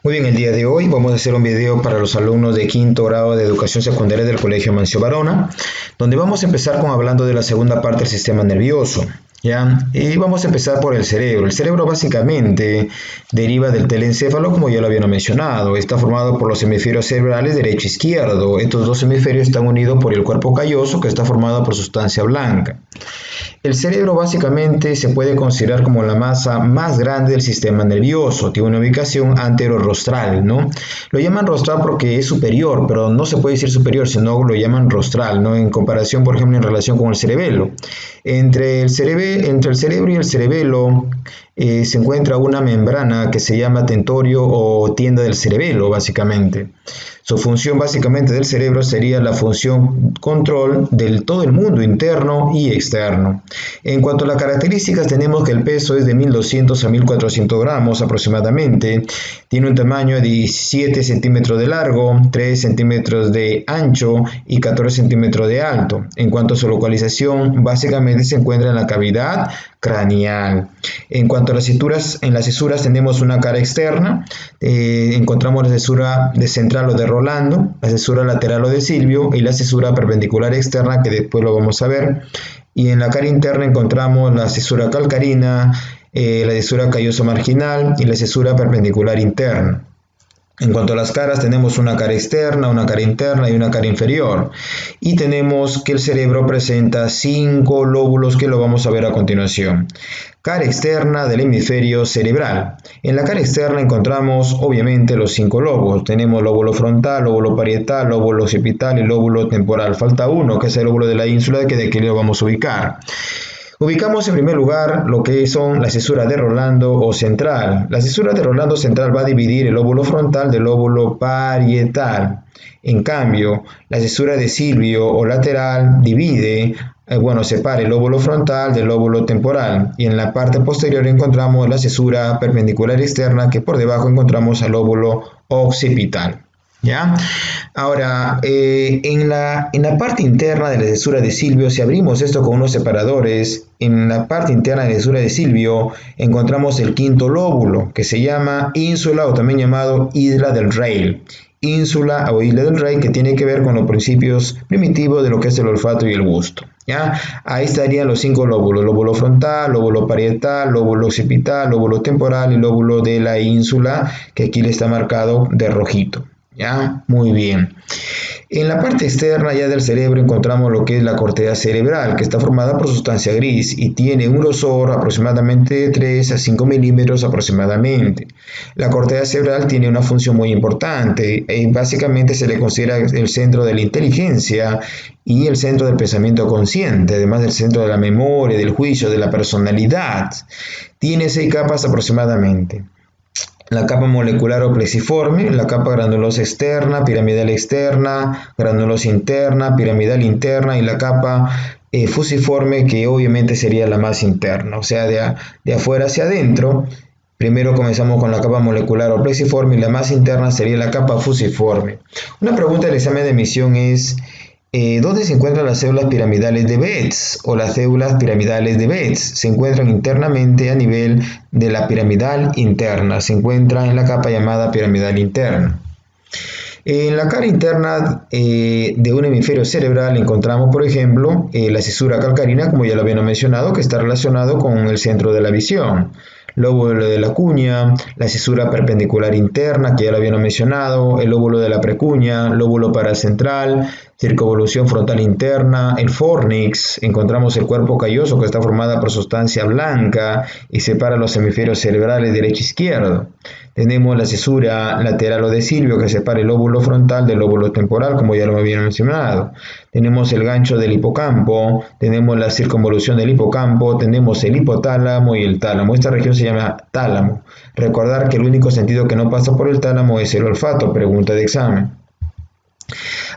Muy bien, el día de hoy vamos a hacer un video para los alumnos de quinto grado de educación secundaria del Colegio Mancio Varona, donde vamos a empezar hablando de la segunda parte del sistema nervioso. ¿Ya? Y vamos a empezar por el cerebro. El cerebro básicamente deriva del telencéfalo, como ya lo habían mencionado. Está formado por los hemisferios cerebrales derecho e izquierdo. Estos dos hemisferios están unidos por el cuerpo calloso, que está formado por sustancia blanca. El cerebro básicamente se puede considerar como la masa más grande del sistema nervioso. Tiene una ubicación anterorostral, ¿no? Lo llaman rostral porque es superior, pero no se puede decir superior, sino lo llaman rostral, ¿no? En comparación, por ejemplo, en relación con el cerebelo. Entre el cerebro y el cerebelo se encuentra una membrana que se llama tentorio o tienda del cerebelo, básicamente. Su función básicamente del cerebro sería la función control de todo el mundo interno y externo. En cuanto a las características, tenemos que el peso es de 1200 a 1400 gramos aproximadamente. Tiene un tamaño de 17 centímetros de largo, 3 centímetros de ancho y 14 centímetros de alto. En cuanto a su localización, básicamente se encuentra en la cavidad craneal. En cuanto a las cisuras, en las cisuras tenemos una cara externa, encontramos la cesura de central o de Rolando, la cesura lateral o de Silvio y la cesura perpendicular externa, que después lo vamos a ver. Y en la cara interna encontramos la cesura calcarina, la cesura calloso marginal y la cesura perpendicular interna. En cuanto a las caras, tenemos una cara externa, una cara interna y una cara inferior. Y tenemos que el cerebro presenta 5 lóbulos que lo vamos a ver a continuación. Cara externa del hemisferio cerebral. En la cara externa encontramos obviamente los 5 lóbulos. Tenemos lóbulo frontal, lóbulo parietal, lóbulo occipital y lóbulo temporal. Falta uno, que es el lóbulo de la ínsula, que de aquí lo vamos a ubicar. Ubicamos en primer lugar lo que son la cesura de Rolando o central. La cesura de Rolando central va a dividir el lóbulo frontal del lóbulo parietal. En cambio, la cesura de Silvio o lateral divide, separa el lóbulo frontal del lóbulo temporal. Y en la parte posterior encontramos la cesura perpendicular externa, que por debajo encontramos al lóbulo occipital. ¿Ya? Ahora, en la parte interna de la cesura de Silvio, si abrimos esto con unos separadores, en la parte interna de la cesura de Silvio encontramos el quinto lóbulo, que se llama ínsula o también llamado isla del Rey. Ínsula o isla del Rey, que tiene que ver con los principios primitivos de lo que es el olfato y el gusto. ¿Ya? Ahí estarían los 5 lóbulos: lóbulo frontal, lóbulo parietal, lóbulo occipital, lóbulo temporal y lóbulo de la ínsula, que aquí le está marcado de rojito. ¿Ya? Muy bien. En la parte externa ya del cerebro encontramos lo que es la corteza cerebral, que está formada por sustancia gris y tiene un grosor aproximadamente de 3 a 5 milímetros aproximadamente. La corteza cerebral tiene una función muy importante. Básicamente se le considera el centro de la inteligencia y el centro del pensamiento consciente, además del centro de la memoria, del juicio, de la personalidad. Tiene 6 capas aproximadamente. La capa molecular o plexiforme, la capa granulosa externa, piramidal externa, granulosa interna, piramidal interna y la capa fusiforme, que obviamente sería la más interna, o sea, de afuera hacia adentro. Primero comenzamos con la capa molecular o plexiforme y la más interna sería la capa fusiforme. Una pregunta del examen de admisión es: ¿dónde se encuentran las células piramidales de Betz o las células piramidales de Betz? Se encuentran internamente a nivel de la piramidal interna, se encuentra en la capa llamada piramidal interna. En la cara interna de un hemisferio cerebral encontramos, por ejemplo, la cesura calcarina, como ya lo habíamos mencionado, que está relacionado con el centro de la visión. Lóbulo de la cuña, la cesura perpendicular interna, que ya lo habíamos mencionado, el lóbulo de la precuña, lóbulo paracentral, circunvolución frontal interna, el fornix. Encontramos el cuerpo calloso, que está formado por sustancia blanca y separa los hemisferios cerebrales derecho e izquierdo. Tenemos la cesura lateral o de Silvio, que separa el lóbulo frontal del lóbulo temporal, como ya lo habíamos mencionado. Tenemos el gancho del hipocampo, tenemos la circunvolución del hipocampo, tenemos el hipotálamo y el tálamo. Esta región se llama tálamo. Recordar que el único sentido que no pasa por el tálamo es el olfato, pregunta de examen.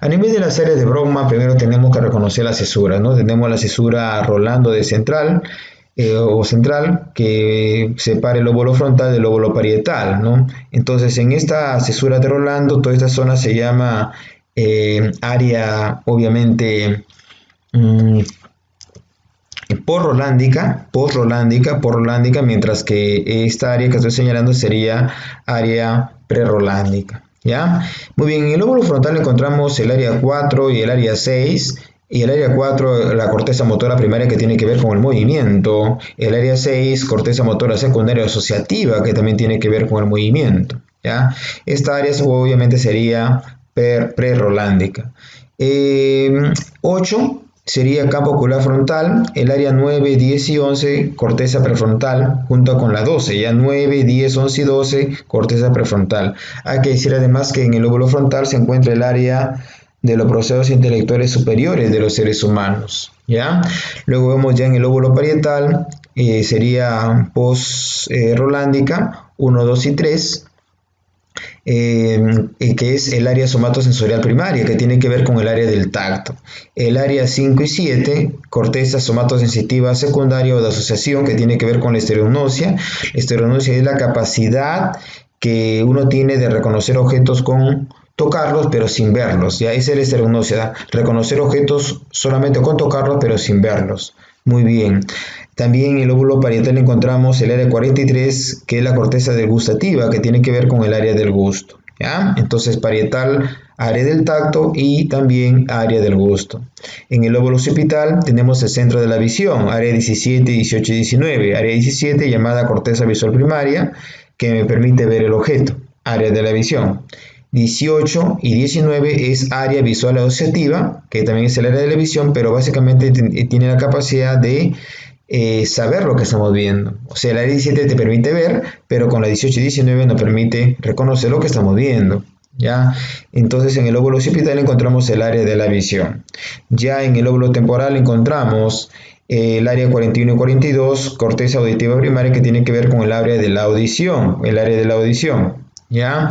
A nivel de las áreas de Brodmann, primero tenemos que reconocer las cesuras, ¿no? Tenemos la cesura Rolando de central, que separa el lóbulo frontal del lóbulo parietal, ¿no? Entonces, en esta cesura de Rolando, toda esta zona se llama área, obviamente, postrolándica, mientras que esta área que estoy señalando sería área prerolándica, ¿ya? Muy bien, en el lóbulo frontal encontramos el área 4 y el área 6. Y el área 4, la corteza motora primaria que tiene que ver con el movimiento. El área 6, corteza motora secundaria asociativa que también tiene que ver con el movimiento, ¿ya? Esta área obviamente sería prerolándica. 8 sería campo ocular frontal. El área 9, 10 y 11, corteza prefrontal, junto con la 12. Ya 9, 10, 11 y 12, corteza prefrontal. Hay que decir además que en el lóbulo frontal se encuentra el área de los procesos intelectuales superiores de los seres humanos, ¿ya? Luego vemos ya en el lóbulo parietal, sería post-rolándica, 1, 2 y 3, que es el área somatosensorial primaria, que tiene que ver con el área del tacto. El área 5 y 7, corteza somatosensitiva secundaria o de asociación, que tiene que ver con la estereognosia. La estereognosia es la capacidad que uno tiene de reconocer objetos con tocarlos pero sin verlos, ya esa es la estereognosia, reconocer objetos solamente con tocarlos pero sin verlos. Muy bien. También en el lóbulo parietal encontramos el área 43, que es la corteza degustativa, que tiene que ver con el área del gusto, ¿ya? Entonces parietal, área del tacto y también área del gusto. En el lóbulo occipital tenemos el centro de la visión, área 17, 18 y 19. Área 17 llamada corteza visual primaria, que me permite ver el objeto, área de la visión. 18 y 19 es área visual asociativa, que también es el área de la visión, pero básicamente tiene la capacidad de saber lo que estamos viendo. O sea, el área 17 te permite ver, pero con la 18 y 19 nos permite reconocer lo que estamos viendo, ¿ya? Entonces en el lóbulo occipital encontramos el área de la visión. Ya en el lóbulo temporal encontramos el área 41 y 42, corteza auditiva primaria, que tiene que ver con el área de la audición, ¿ya?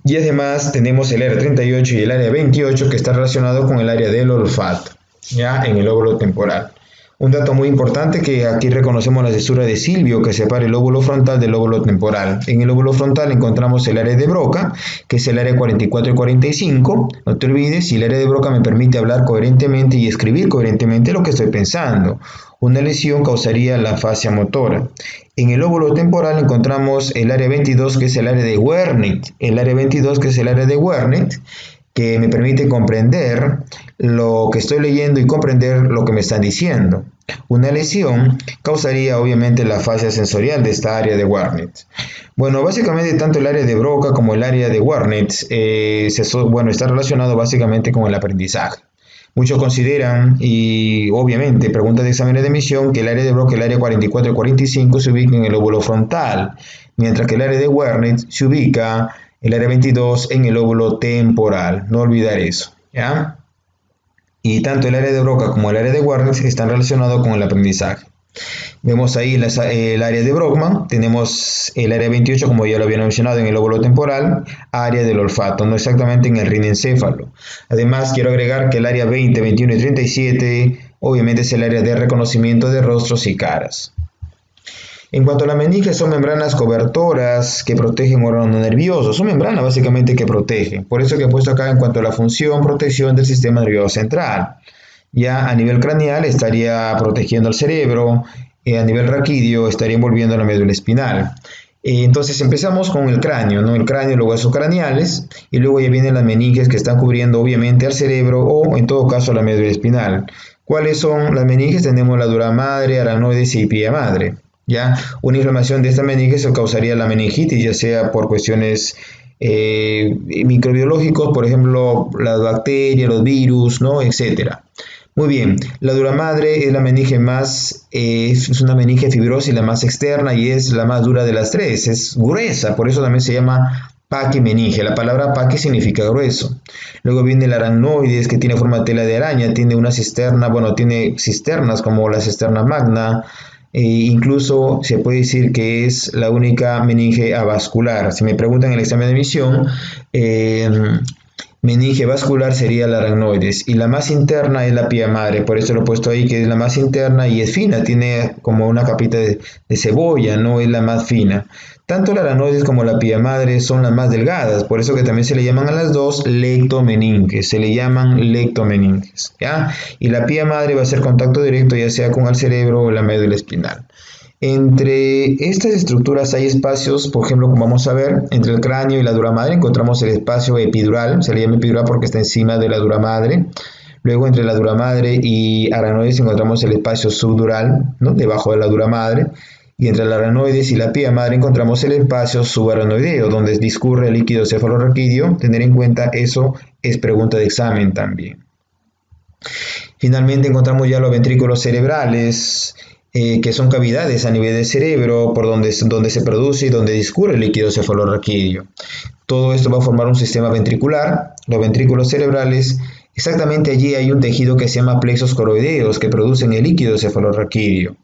Y además tenemos el área 38 y el área 28, que está relacionado con el área del olfato, ya en el lóbulo temporal. Un dato muy importante, que aquí reconocemos la cesura de Silvio que separa el lóbulo frontal del lóbulo temporal. En el lóbulo frontal encontramos el área de Broca, que es el área 44 y 45. No te olvides, si el área de Broca me permite hablar coherentemente y escribir coherentemente lo que estoy pensando. Una lesión causaría la afasia motora. En el lóbulo temporal encontramos el área 22, que es el área de Wernicke. El área 22, que es el área de Wernicke, que me permite comprender lo que estoy leyendo y comprender lo que me están diciendo. Una lesión causaría obviamente la afasia sensorial de esta área de Wernicke. Bueno, básicamente tanto el área de Broca como el área de Wernicke está relacionado básicamente con el aprendizaje. Muchos consideran, y obviamente preguntas de exámenes de admisión, que el área de Broca, el área 44 y 45 se ubica en el lóbulo frontal, mientras que el área de Wernicke se ubica, el área 22, en el lóbulo temporal. No olvidar eso, ¿ya? Y tanto el área de Broca como el área de Wernicke están relacionados con el aprendizaje. Vemos ahí el área de Brockman, tenemos el área 28, como ya lo había mencionado, en el lóbulo temporal, área del olfato, no exactamente en el rinencéfalo. Además, quiero agregar que el área 20, 21 y 37, obviamente es el área de reconocimiento de rostros y caras. En cuanto a la meninge, son membranas cobertoras que protegen órganos nerviosos. Son membranas básicamente que protegen. Por eso que he puesto acá en cuanto a la función, protección del sistema nervioso central. Ya a nivel craneal estaría protegiendo al cerebro, a nivel raquídeo estaría envolviendo la médula espinal. Entonces empezamos con el cráneo, ¿no? El cráneo, los huesos craneales, y luego ya vienen las meninges que están cubriendo obviamente al cerebro o en todo caso la médula espinal. ¿Cuáles son las meninges? Tenemos la dura madre, aracnoides y pía madre. ¿Ya? Una inflamación de esta meninge se causaría la meningitis, ya sea por cuestiones microbiológicos, por ejemplo, las bacterias, los virus, ¿no? Etcétera. Muy bien, la dura madre es la meninge es una meninge fibrosa y la más externa y es la más dura de las tres, es gruesa, por eso también se llama paquimeninge. La palabra paqui significa grueso. Luego viene el aracnoides, que tiene forma de tela de araña, tiene una cisterna, tiene cisternas como la cisterna magna. Incluso se puede decir que es la única meninge avascular. Si me preguntan en el examen de admisión, meninge vascular sería la aracnoides y la más interna es la pía madre, por eso lo he puesto ahí, que es la más interna y es fina, tiene como una capita de cebolla, no es la más fina. Tanto la aracnoides como la pía madre son las más delgadas, por eso que también se le llaman a las dos lectomeninges, ¿ya? Y la pía madre va a hacer contacto directo ya sea con el cerebro o la médula espinal. Entre estas estructuras hay espacios, por ejemplo, como vamos a ver, entre el cráneo y la dura madre encontramos el espacio epidural, se le llama epidural porque está encima de la dura madre. Luego entre la dura madre y aranoides encontramos el espacio subdural, ¿no?, debajo de la dura madre. Y entre la aranoides y la pía madre encontramos el espacio subaranoideo, donde discurre el líquido cefalorraquídeo. Tener en cuenta eso es pregunta de examen también. Finalmente encontramos ya los ventrículos cerebrales, que son cavidades a nivel del cerebro por donde se produce y donde discurre el líquido cefalorraquídeo. Todo esto va a formar un sistema ventricular. Los ventrículos cerebrales, exactamente allí hay un tejido que se llama plexos coroideos que producen el líquido cefalorraquídeo.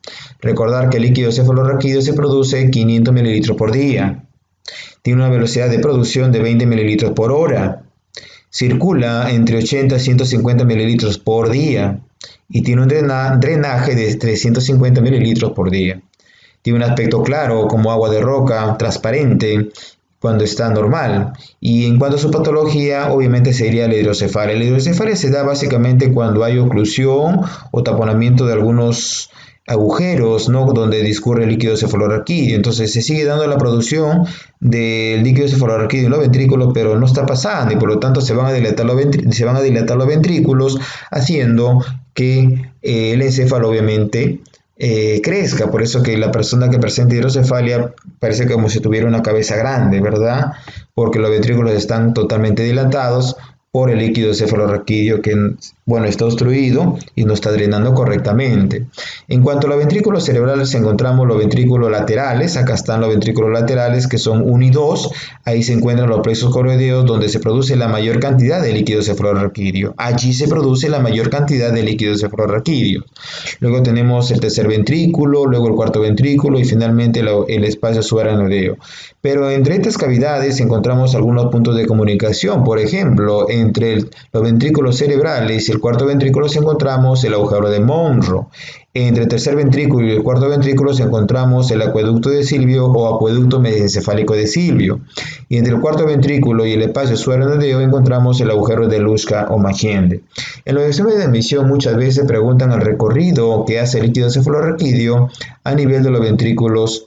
Recordar que el líquido cefalorraquídeo se produce 500 mililitros por día. Tiene una velocidad de producción de 20 mililitros por hora. Circula entre 80 y 150 mililitros por día y tiene un drenaje de 350 mililitros por día. Tiene un aspecto claro como agua de roca, transparente, cuando está normal. Y en cuanto a su patología, obviamente sería la hidrocefalia. La hidrocefalia se da básicamente cuando hay oclusión o taponamiento de algunos agujeros, ¿no?, donde discurre el líquido cefalorraquídeo. Entonces se sigue dando la producción del líquido cefalorraquídeo en los ventrículos, pero no está pasando y por lo tanto se van a dilatar los ventrículos, haciendo que el encéfalo obviamente crezca. Por eso que la persona que presenta hidrocefalia parece como si tuviera una cabeza grande, ¿verdad? Porque los ventrículos están totalmente dilatados por el líquido cefalorraquídeo que, bueno, está obstruido y no está drenando correctamente. En cuanto a los ventrículos cerebrales, encontramos los ventrículos laterales. Acá están los ventrículos laterales, que son 1 y 2. Ahí se encuentran los plexos coroideos, donde se produce la mayor cantidad de líquido cefalorraquídeo. Allí se produce la mayor cantidad de líquido cefalorraquídeo. Luego tenemos el tercer ventrículo, luego el cuarto ventrículo y finalmente el espacio subaranoideo. Pero entre estas cavidades encontramos algunos puntos de comunicación. Por ejemplo, entre los ventrículos cerebrales y el cuarto ventrículo encontramos el agujero de Monro. Entre el tercer ventrículo y el cuarto ventrículo encontramos el acueducto de Silvio o acueducto mesencefálico de Silvio. Y entre el cuarto ventrículo y el espacio subaranoideo encontramos el agujero de Luschka o Magiende. En los exámenes de admisión muchas veces preguntan el recorrido que hace el líquido cefalorraquídeo a nivel de los ventrículos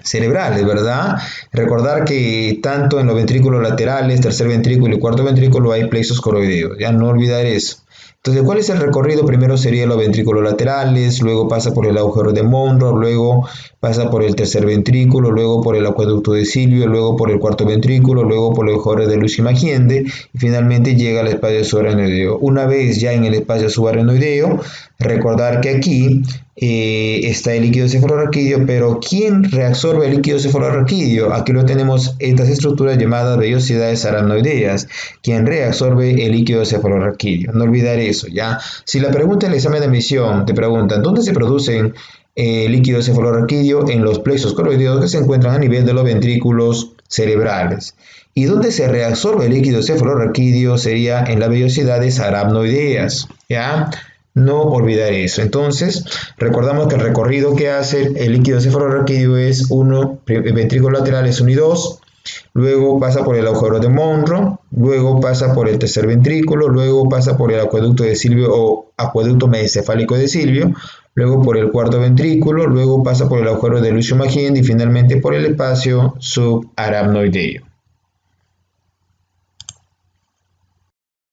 cerebrales, ¿verdad? Recordar que tanto en los ventrículos laterales, tercer ventrículo y cuarto ventrículo hay plexos coroideos, ya no olvidar eso. Entonces, ¿cuál es el recorrido? Primero serían los ventrículos laterales, luego pasa por el agujero de Monro, luego pasa por el tercer ventrículo, luego por el acueducto de Silvio, luego por el cuarto ventrículo, luego por el agujero de Luschka y Magiende y finalmente llega al espacio subaranoideo. Una vez ya en el espacio subaranoideo, recordar que aquí está el líquido cefalorraquídeo, pero ¿quién reabsorbe el líquido cefalorraquídeo? Aquí lo tenemos, estas estructuras llamadas vellosidades aranoideas, quien reabsorbe el líquido cefalorraquídeo. No olvidar eso, ¿ya? Si la pregunta en el examen de admisión te preguntan ¿dónde se producen líquido cefalorraquídeo? En los plexos coroideos que se encuentran a nivel de los ventrículos cerebrales. ¿Y dónde se reabsorbe el líquido cefalorraquídeo? Sería en las vellosidades aranoideas, ¿ya? No olvidar eso. Entonces, recordamos que el recorrido que hace el líquido cefalorraquídeo es el ventrículo lateral es 1 y 2, luego pasa por el agujero de Monro, luego pasa por el tercer ventrículo, luego pasa por el acueducto de Silvio o acueducto mesencefálico de Silvio, luego por el cuarto ventrículo, luego pasa por el agujero de Luschka y Magiende y finalmente por el espacio subaranoideo.